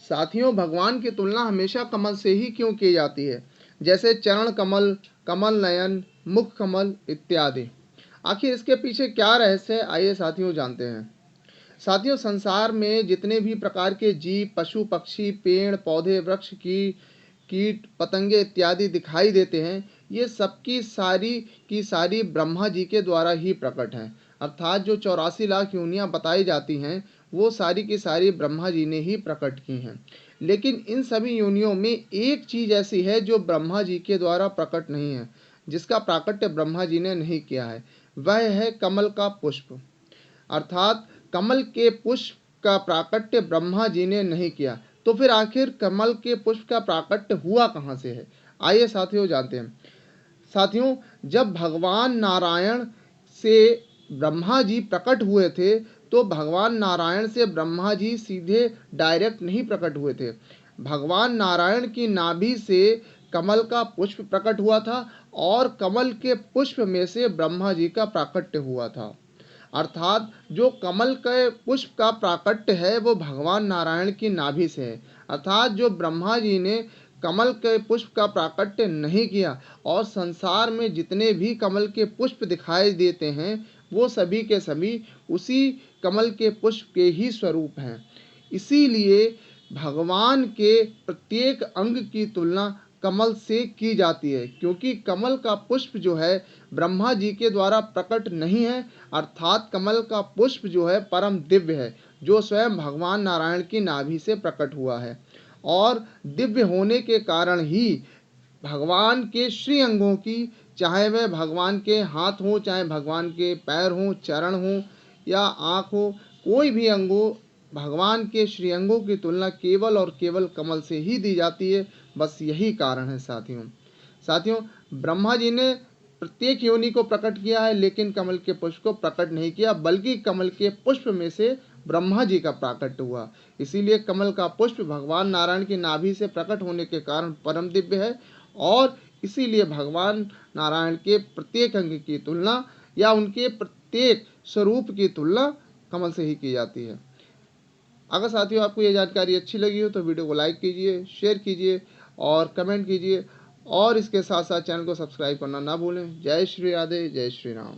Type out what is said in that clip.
साथियों, भगवान की तुलना हमेशा कमल से ही क्यों की जाती है, जैसे चरण कमल, कमल नयन, मुख कमल इत्यादि। आखिर इसके पीछे क्या रहस्य है, आइए साथियों जानते हैं। साथियों, संसार में जितने भी प्रकार के जीव, पशु पक्षी, पेड़ पौधे, वृक्ष की कीट पतंगे इत्यादि दिखाई देते हैं, ये सबकी सारी ब्रह्मा जी के द्वारा ही प्रकट हैं। अर्थात जो 84 लाख योनियां बताई जाती हैं, वो सारी की सारी ब्रह्मा जी ने ही प्रकट की हैं। लेकिन इन सभी योनियों में एक चीज ऐसी है जो ब्रह्मा जी के द्वारा प्रकट नहीं है, जिसका प्राकट्य ब्रह्मा जी ने नहीं किया है। वह है कमल का पुष्प। अर्थात कमल के पुष्प का प्राकट्य ब्रह्मा जी ने नहीं किया। तो फिर आखिर कमल के पुष्प का प्राकट्य हुआ कहाँ से है, आइए साथियों जानते हैं। साथियों, जब भगवान नारायण से ब्रह्मा जी प्रकट हुए थे, तो भगवान नारायण से ब्रह्मा जी सीधे डायरेक्ट नहीं प्रकट हुए थे। भगवान नारायण की नाभि से कमल का पुष्प प्रकट हुआ था और कमल के पुष्प में से ब्रह्मा जी का प्राकट्य हुआ था। अर्थात जो कमल के पुष्प का प्राकट्य है वो भगवान नारायण की नाभि से है। अर्थात जो ब्रह्मा जी ने कमल के पुष्प का प्राकट्य नहीं किया, और संसार में जितने भी कमल के पुष्प दिखाई देते हैं, वो सभी के सभी उसी कमल के पुष्प के ही स्वरूप हैं। इसीलिए भगवान के प्रत्येक अंग की तुलना कमल से की जाती है, क्योंकि कमल का पुष्प जो है ब्रह्मा जी के द्वारा प्रकट नहीं है। अर्थात कमल का पुष्प जो है परम दिव्य है, जो स्वयं भगवान नारायण की नाभि से प्रकट हुआ है। और दिव्य होने के कारण ही भगवान के श्री अंगों की, चाहे वह भगवान के हाथ हो, चाहे भगवान के पैर हो, चरण हो या आँख हो, कोई भी अंग हो, भगवान के श्री अंगों की तुलना केवल और केवल कमल से ही दी जाती है। बस यही कारण है साथियों। साथियों, ब्रह्मा जी ने प्रत्येक योनि को प्रकट किया है, लेकिन कमल के पुष्प को प्रकट नहीं किया, बल्कि कमल के पुष्प में से ब्रह्मा जी का प्राकट्य हुआ। इसीलिए कमल का पुष्प भगवान नारायण की नाभि से प्रकट होने के कारण परम दिव्य है, और इसीलिए भगवान नारायण के प्रत्येक अंग की तुलना या उनके प्रत्येक स्वरूप की तुलना कमल से ही की जाती है। अगर साथियों आपको ये जानकारी अच्छी लगी हो तो वीडियो को लाइक कीजिए, शेयर कीजिए और कमेंट कीजिए, और इसके साथ साथ चैनल को सब्सक्राइब करना ना भूलें। जय श्री राधे, जय श्री राम।